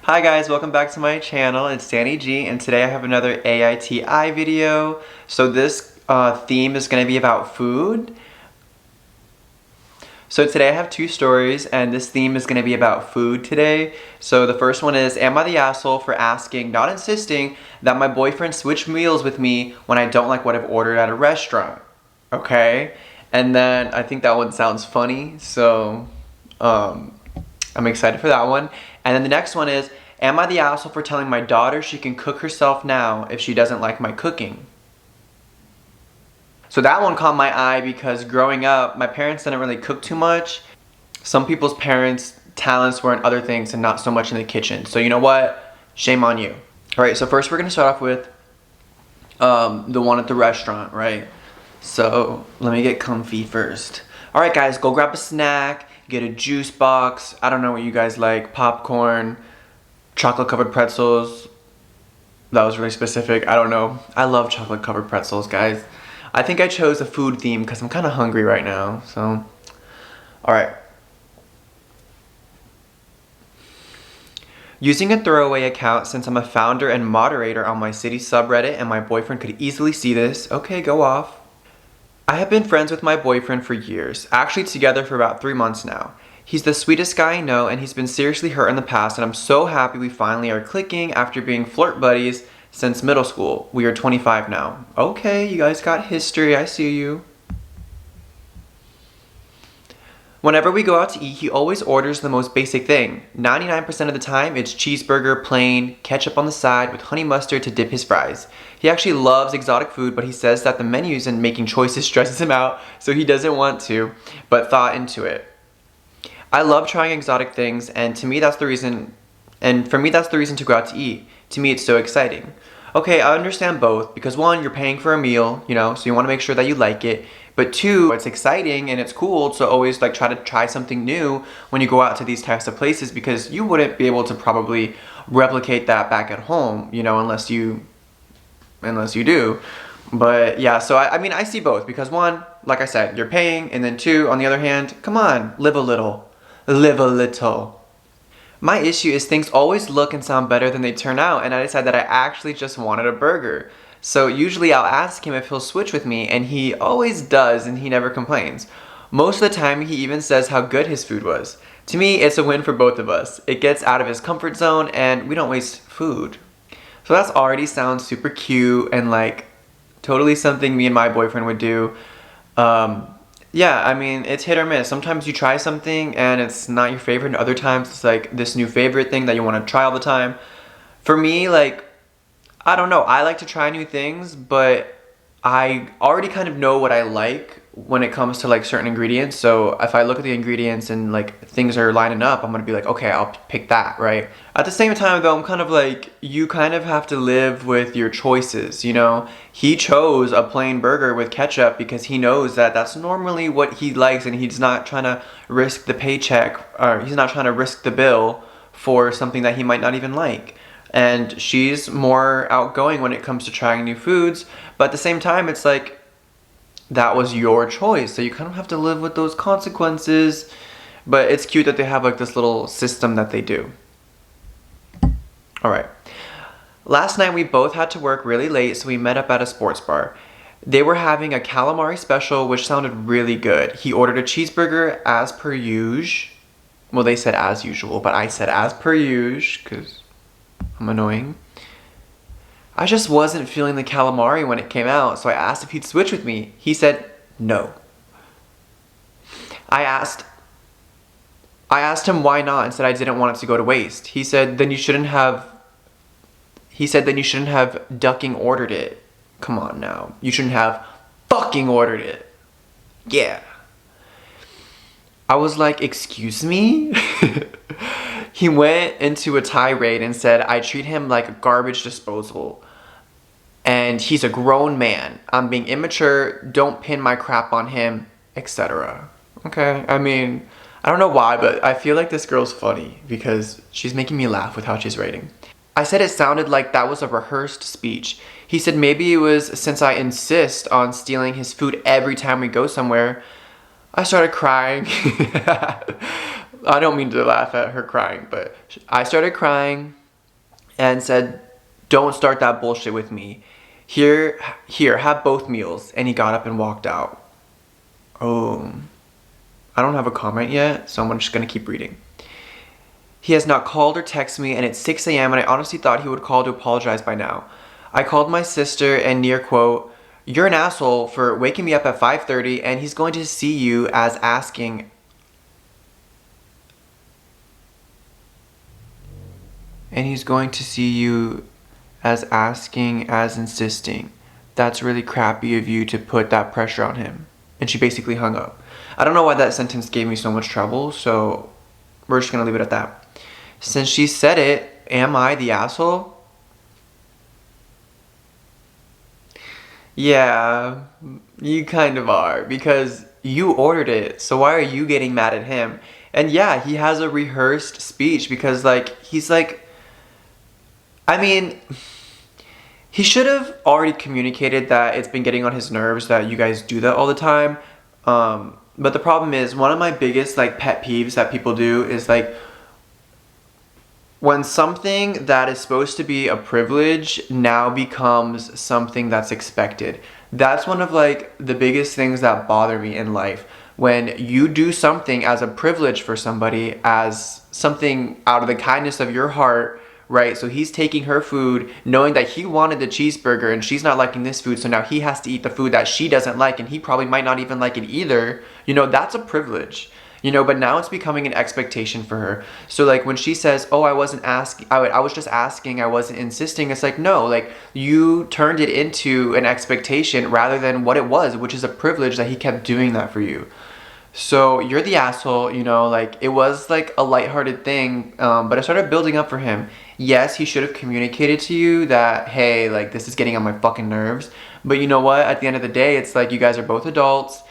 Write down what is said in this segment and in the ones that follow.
Hi guys, welcome back to my channel. It's Danny G, and today I have another AITA video. So this theme is going to be about food. So today I have two stories, and this theme is going to be about food today. So the first one is, am I the asshole for asking, not insisting, that my boyfriend switch meals with me when I don't like what I've ordered at a restaurant? Okay? And then I think that one sounds funny, so I'm excited for that one. And then the next one is, am I the asshole for telling my daughter she can cook herself now if she doesn't like my cooking? So that one caught my eye because growing up, my parents didn't really cook too much. Some people's parents' talents were in other things and not so much in the kitchen. So you know what? Shame on you. All right, so first we're gonna start off with the one at the restaurant, right? So let me get comfy first. All right, guys, go grab a snack, get a juice box. I don't know what you guys like, popcorn, chocolate covered pretzels. That was really specific. I don't know. I love chocolate covered pretzels, guys. I think I chose a food theme because I'm kind of hungry right now. So, all right. Using a throwaway account, since I'm a founder and moderator on my city subreddit and my boyfriend could easily see this. Okay, go off. I have been friends with my boyfriend for years, actually together for about 3 months now. He's the sweetest guy I know, and he's been seriously hurt in the past, and I'm so happy we finally are clicking after being flirt buddies since middle school. We are 25 now. Okay, you guys got history, I see you. Whenever we go out to eat, he always orders the most basic thing. 99% of the time, it's cheeseburger, plain, ketchup on the side with honey mustard to dip his fries. He actually loves exotic food, but he says that the menus and making choices stresses him out, so he doesn't want to, but thought into it. I love trying exotic things, and to me that's the reason, and for me that's the reason to go out to eat. To me it's so exciting. Okay, I understand both, because one, you're paying for a meal, you know, so you want to make sure that you like it. But two, it's exciting and it's cool to always like try something new when you go out to these types of places, because you wouldn't be able to probably replicate that back at home, you know, unless you do. But yeah, so I mean, I see both, because one, like I said, you're paying, and then two, on the other hand, come on, live a little. Live a little. My issue is things always look and sound better than they turn out, and I decide that I actually just wanted a burger. So usually I'll ask him if he'll switch with me, and he always does, and he never complains. Most of the time he even says how good his food was. To me, it's a win for both of us. It gets out of his comfort zone, and we don't waste food. So that's already sounds super cute and like totally something me and my boyfriend would do. Yeah, I mean, it's hit or miss. Sometimes you try something and it's not your favorite, and other times it's like this new favorite thing that you want to try all the time. For me, like, I don't know, I like to try new things, but I already kind of know what I like when it comes to like certain ingredients. So if I look at the ingredients and like things are lining up, I'm gonna be like, okay, I'll pick that, right? At the same time though, I'm kind of like, you kind of have to live with your choices, you know? He chose a plain burger with ketchup because he knows that that's normally what he likes, and he's not trying to risk the paycheck, or he's not trying to risk the bill for something that he might not even like. And she's more outgoing when it comes to trying new foods, but at the same time, it's like, that was your choice, so you kind of have to live with those consequences. But it's cute that they have like this little system that they do. All right. Last night we both had to work really late, so we met up at a sports bar. They were having a calamari special, which sounded really good. He ordered a cheeseburger as per usual. Well, they said as usual, but I said as per usual because I'm annoying. I just wasn't feeling the calamari when it came out, so I asked if he'd switch with me. He said no. I asked him why not, and said I didn't want it to go to waste. He said then you shouldn't have ducking ordered it. Come on now. You shouldn't have fucking ordered it. Yeah. I was like, excuse me? He went into a tirade and said I treat him like a garbage disposal. And he's a grown man. I'm being immature. Don't pin my crap on him, etc. Okay, I mean, I don't know why, but I feel like this girl's funny because she's making me laugh with how she's rating. I said it sounded like that was a rehearsed speech. He said maybe it was since I insist on stealing his food every time we go somewhere. I started crying. I don't mean to laugh at her crying, but I started crying and said, "Don't start that bullshit with me. Here, have both meals." And he got up and walked out. Oh, I don't have a comment yet, so I'm just gonna keep reading. "He has not called or texted me, and it's 6 a.m. and I honestly thought he would call to apologize by now. I called my sister and near quote, 'You're an asshole for waking me up at 5:30 and he's going to see you as asking.'" And he's going to see you as asking, as insisting. "That's really crappy of you to put that pressure on him." And she basically hung up. I don't know why that sentence gave me so much trouble, so we're just gonna leave it at that. "Since she said it, am I the asshole?" Yeah, you kind of are, because you ordered it, so why are you getting mad at him? And yeah, he has a rehearsed speech because, like, he's like, I mean, he should have already communicated that it's been getting on his nerves that you guys do that all the time. But the problem is, one of my biggest, like, pet peeves that people do is, like, when something that is supposed to be a privilege now becomes something that's expected. That's one of, like, the biggest things that bother me in life. When you do something as a privilege for somebody, as something out of the kindness of your heart, right? So he's taking her food knowing that he wanted the cheeseburger and she's not liking this food, so now he has to eat the food that she doesn't like and he probably might not even like it either. You know, that's a privilege. You know, but now it's becoming an expectation for her. So, like, when she says, "Oh, I wasn't asking, I was just asking, I wasn't insisting," it's like, no, like, you turned it into an expectation rather than what it was, which is a privilege that he kept doing that for you. So you're the asshole, you know, like, it was like a lighthearted thing, but I started building up for him. Yes, he should have communicated to you that, hey, like, this is getting on my fucking nerves. But you know what? At the end of the day, it's like you guys are both adults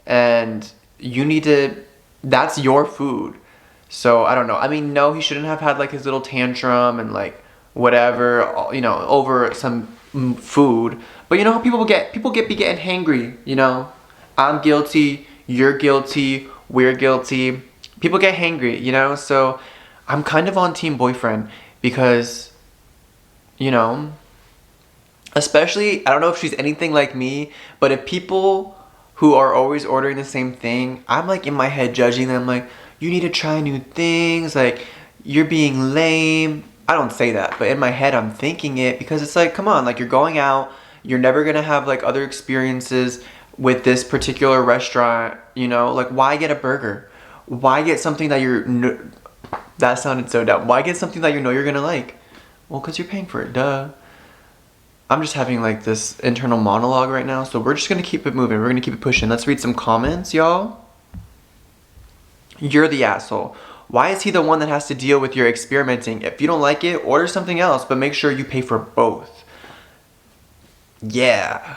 and you need to, that's your food. So I don't know. I mean, no, he shouldn't have had like his little tantrum and like whatever, you know, over some food. But you know how be getting hangry, you know? I'm guilty, you're guilty, we're guilty. People get hangry, you know? So I'm kind of on team boyfriend because, you know, especially, I don't know if she's anything like me, but if people who are always ordering the same thing, I'm like in my head judging them like, you need to try new things, like, you're being lame. I don't say that, but in my head I'm thinking it because it's like, come on, like, you're going out, you're never gonna have like other experiences with this particular restaurant, you know, like, why get a burger? Why get something that that sounded so dumb. Why get something that you know you're gonna like? Well, because you're paying for it, duh. I'm just having like this internal monologue right now, so we're just gonna keep it moving. We're gonna keep it pushing. Let's read some comments, y'all. "You're the asshole. Why is he the one that has to deal with your experimenting? If you don't like it, order something else, but make sure you pay for both." Yeah,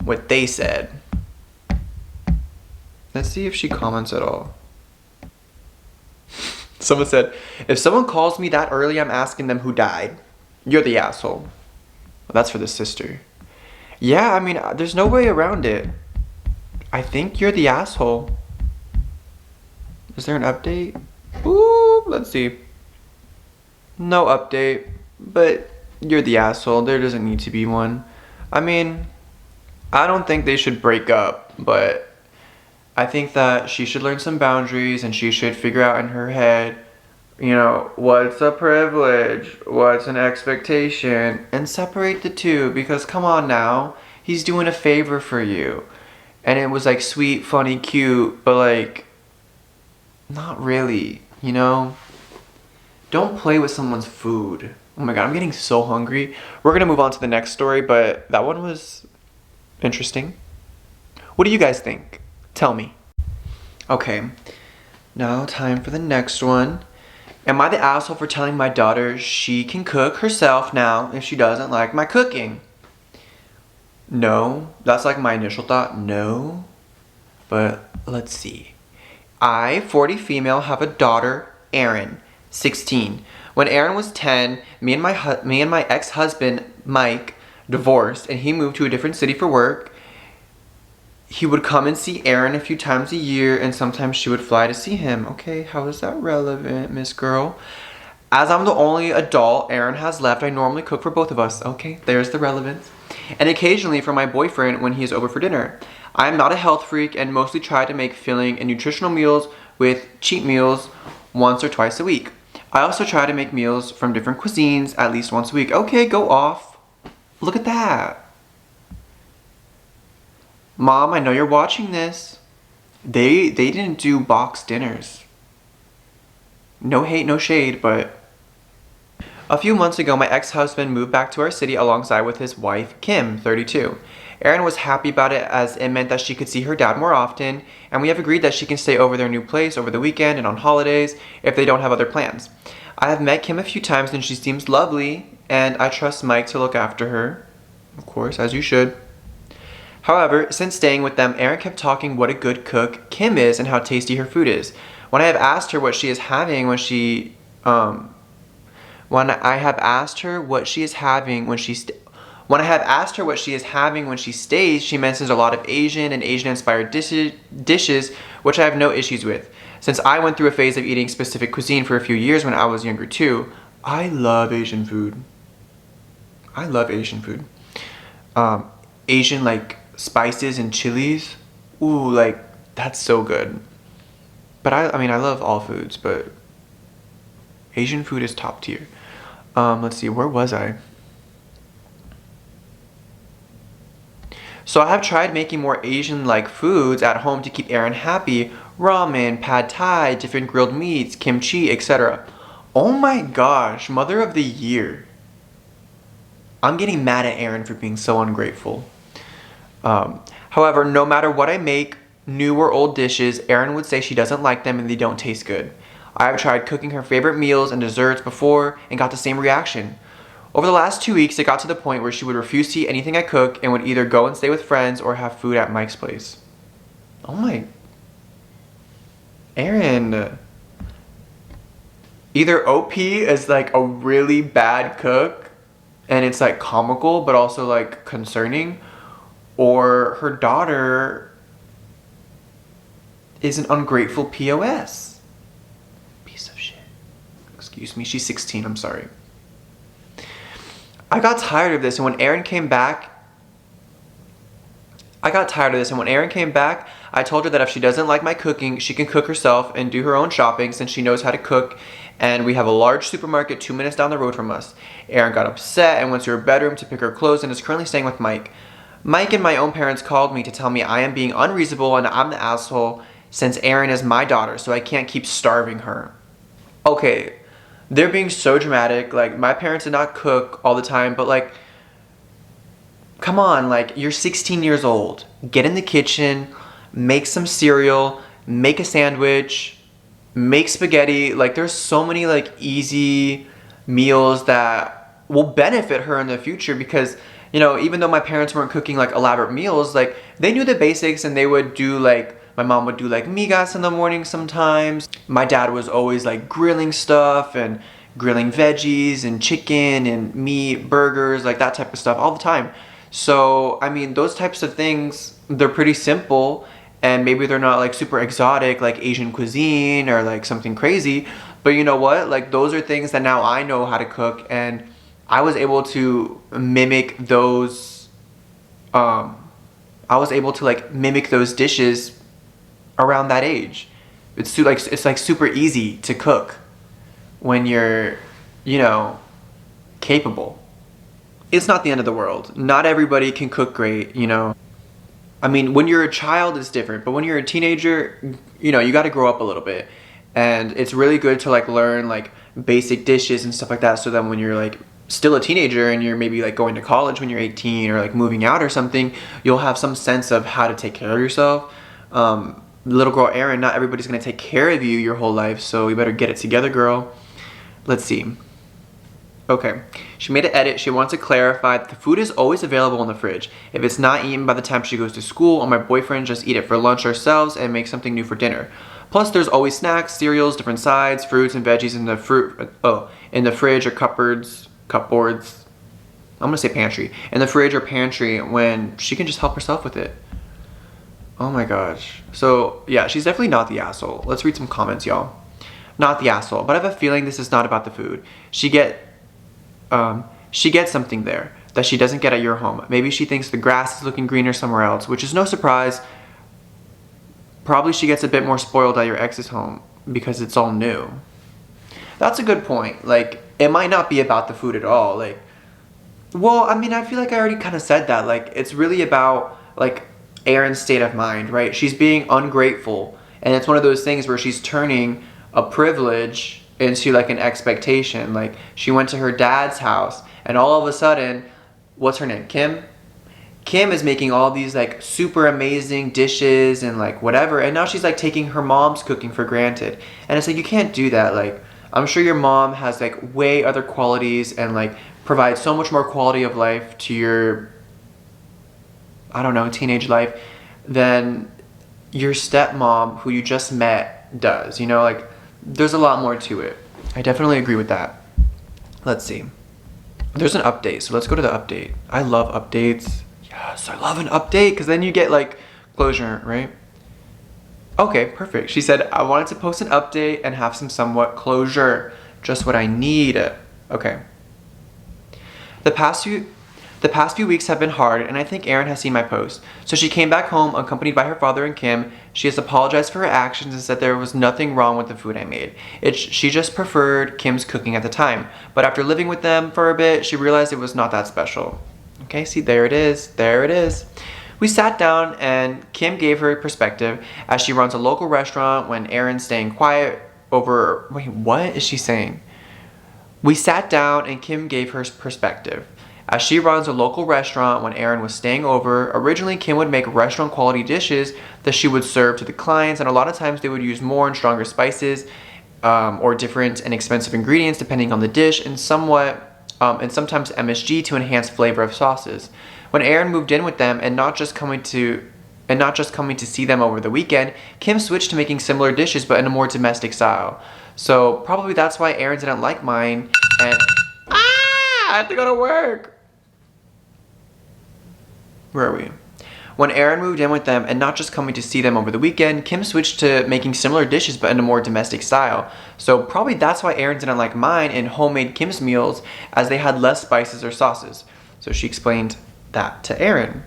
what they said. Let's see if she comments at all. Someone said, "If someone calls me that early, I'm asking them who died. You're the asshole." Well, that's for the sister. Yeah, I mean, there's no way around it. I think you're the asshole. Is there an update? Ooh, let's see. No update, but you're the asshole. There doesn't need to be one. I mean, I don't think they should break up, but I think that she should learn some boundaries and she should figure out in her head, you know, what's a privilege, what's an expectation, and separate the two, because come on now, he's doing a favor for you. And it was like sweet, funny, cute, but like, not really, you know? Don't play with someone's food. Oh my god, I'm getting so hungry. We're gonna move on to the next story, but that one was interesting. What do you guys think? Tell me. Okay, now time for the next one. Am I the asshole for telling my daughter she can cook herself now if she doesn't like my cooking? No, that's like my initial thought, no. But let's see. I, 40 female, have a daughter, Erin, 16. When Erin was 10, me and my ex-husband, Mike, divorced and he moved to a different city for work. He would come and see Aaron a few times a year, and sometimes she would fly to see him. Okay, how is that relevant, Miss Girl? As I'm the only adult Aaron has left, I normally cook for both of us. Okay, there's the relevance. And occasionally for my boyfriend when he is over for dinner. I am not a health freak and mostly try to make filling and nutritional meals with cheat meals once or twice a week. I also try to make meals from different cuisines at least once a week. Okay, go off. Look at that. Mom, I know you're watching this. They didn't do box dinners. No hate, no shade, but a few months ago, my ex-husband moved back to our city alongside with his wife, Kim, 32. Erin was happy about it as it meant that she could see her dad more often, and we have agreed that she can stay over their new place over the weekend and on holidays if they don't have other plans. I have met Kim a few times and she seems lovely, and I trust Mike to look after her. Of course, as you should. However, since staying with them, Erin kept talking what a good cook Kim is and how tasty her food is. When I have asked her what she is having when she stays, she mentions a lot of Asian and Asian-inspired dishes, which I have no issues with. Since I went through a phase of eating specific cuisine for a few years when I was younger too, I love Asian food. I love Asian food. Asian like spices and chilies. Ooh, like that's so good. But I mean, I love all foods, but Asian food is top tier. Let's see, where was I? So I have tried making more Asian-like foods at home to keep Erin happy. Ramen, pad thai, different grilled meats, kimchi, etc. Oh my gosh, Mother of the Year. I'm getting mad at Erin for being so ungrateful. However, no matter what I make, new or old dishes, Erin would say she doesn't like them and they don't taste good. I have tried cooking her favorite meals and desserts before and got the same reaction. Over the last 2 weeks, it got to the point where she would refuse to eat anything I cook and would either go and stay with friends or have food at Mike's place. Oh my... Erin... Either OP is like a really bad cook and it's like comical but also like concerning, or her daughter is an ungrateful POS. Piece of shit. Excuse me, she's 16, I'm sorry. I got tired of this, and when Erin came back, I told her that if she doesn't like my cooking, she can cook herself and do her own shopping since she knows how to cook, and we have a large supermarket 2 minutes down the road from us. Erin got upset and went to her bedroom to pick her clothes and is currently staying with Mike. Mike and my own parents called me to tell me I am being unreasonable and I'm the asshole since Erin is my daughter, so I can't keep starving her. Okay, they're being so dramatic. Like, my parents did not cook all the time, but like, come on, like, you're 16 years old. Get in the kitchen, make some cereal, make a sandwich, make spaghetti. Like, there's so many like easy meals that will benefit her in the future because, you know, even though my parents weren't cooking like elaborate meals, like they knew the basics and they would do like, my mom would do like migas in the morning sometimes. My dad was always like grilling stuff and grilling veggies and chicken and meat, burgers, like that type of stuff all the time. So, I mean, those types of things, they're pretty simple and maybe they're not like super exotic like Asian cuisine or like something crazy. But you know what? Like those are things that now I know how to cook and I was able to mimic those, mimic those dishes around that age. It's like super easy to cook when you're, you know, capable. It's not the end of the world. Not everybody can cook great, you know. I mean, when you're a child, it's different, but when you're a teenager, you know, you got to grow up a little bit. And it's really good to like learn like basic dishes and stuff like that so that when you're like still a teenager and you're maybe like going to college when you're 18 or like moving out or something, you'll have some sense of how to take care of yourself. Little girl Erin, not everybody's gonna take care of you your whole life, so you better get it together, girl. Let's see. Okay, she made an edit. She wants to clarify that the food is always available in the fridge. If it's not eaten by the time she goes to school or my boyfriend, just eat it for lunch ourselves and make something new for dinner. Plus, there's always snacks, cereals, different sides, fruits, and veggies in the fridge or cupboards. I'm gonna say pantry. In the fridge or pantry when she can just help herself with it. Oh my gosh. So yeah, she's definitely not the asshole. Let's read some comments, y'all. Not the asshole, but I have a feeling this is not about the food. She gets something there that she doesn't get at your home. Maybe she thinks the grass is looking greener somewhere else, which is no surprise. Probably she gets a bit more spoiled at your ex's home because it's all new. That's a good point. Like, it might not be about the food at all. Like, well, I mean, I feel like I already kind of said that. Like, it's really about, like, Erin's state of mind, right? She's being ungrateful. And it's one of those things where she's turning a privilege into, like, an expectation. Like, she went to her dad's house, and all of a sudden, what's her name? Kim? Kim is making all these, like, super amazing dishes and, like, whatever. And now she's, like, taking her mom's cooking for granted. And it's like, you can't do that. Like, I'm sure your mom has, like, way other qualities and, like, provides so much more quality of life to your, I don't know, teenage life than your stepmom who you just met does. You know, like, there's a lot more to it. I definitely agree with that. Let's see. There's an update, so let's go to the update. I love updates. Yes, I love an update because then you get, like, closure, right? Okay, perfect. She said, I wanted to post an update and have some somewhat closure. Just what I need. Okay. The past few weeks have been hard, and I think Erin has seen my post. So she came back home accompanied by her father and Kim. She has apologized for her actions and said there was nothing wrong with the food I made. She just preferred Kim's cooking at the time. But after living with them for a bit, she realized it was not that special. Okay, see, there it is. There it is. We sat down and Kim gave her perspective as she runs a local restaurant when Erin's staying quiet over... Wait, what is she saying? We sat down and Kim gave her perspective. As she runs a local restaurant when Erin was staying over, originally Kim would make restaurant quality dishes that she would serve to the clients, and a lot of times they would use more and stronger spices or different and expensive ingredients depending on the dish, and sometimes MSG to enhance flavor of sauces. When Erin moved in with them and not just coming to see them over the weekend, Kim switched to making similar dishes but in a more domestic style. So probably that's why Erin didn't like mine and I have to go to work. Where are we? When Erin moved in with them and not just coming to see them over the weekend, Kim switched to making similar dishes but in a more domestic style. So probably that's why Erin didn't like mine and homemade Kim's meals, as they had less spices or sauces. So she explained that to Erin.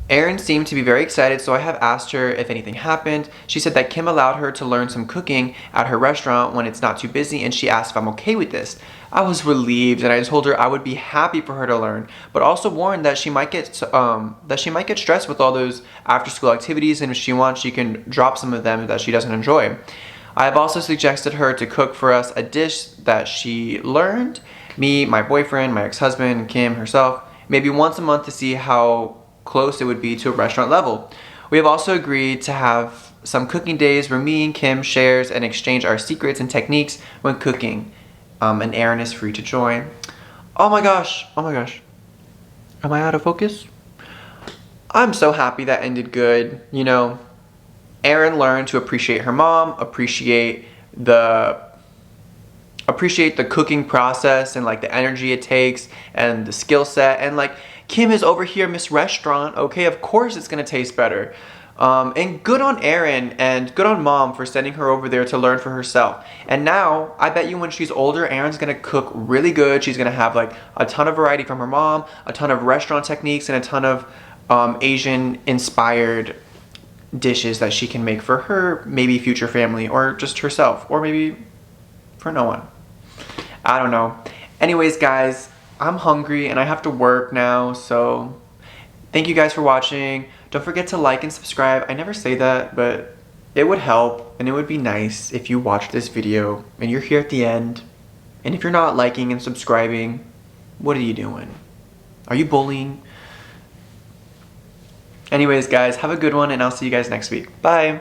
Erin seemed to be very excited, so I have asked her if anything happened. She said that Kim allowed her to learn some cooking at her restaurant when it's not too busy, and she asked if I'm okay with this. I was relieved, and I told her I would be happy for her to learn, but also warned that she might get stressed with all those after-school activities, and if she wants, she can drop some of them that she doesn't enjoy. I have also suggested her to cook for us a dish that she learned, me, my boyfriend, my ex-husband, Kim herself, maybe once a month to see how close it would be to a restaurant level. We have also agreed to have some cooking days where me and Kim shares and exchange our secrets and techniques when cooking. And Erin is free to join. Oh my gosh. Am I out of focus? I'm so happy that ended good. You know, Erin learned to appreciate her mom, appreciate the cooking process and like the energy it takes and the skill set, and like Kim is over here Miss Restaurant, okay, of course it's gonna taste better. And good on Erin and good on mom for sending her over there to learn for herself. And now, I bet you when she's older, Erin's gonna cook really good. She's gonna have like a ton of variety from her mom, a ton of restaurant techniques, and a ton of Asian inspired dishes that she can make for her maybe future family or just herself, or maybe for no one. I don't know. Anyways, guys, I'm hungry and I have to work now, so thank you guys for watching. Don't forget to like and subscribe. I never say that, but it would help and it would be nice if you watched this video and you're here at the end. And if you're not liking and subscribing, what are you doing? Are you bullying? Anyways, guys, have a good one and I'll see you guys next week. Bye.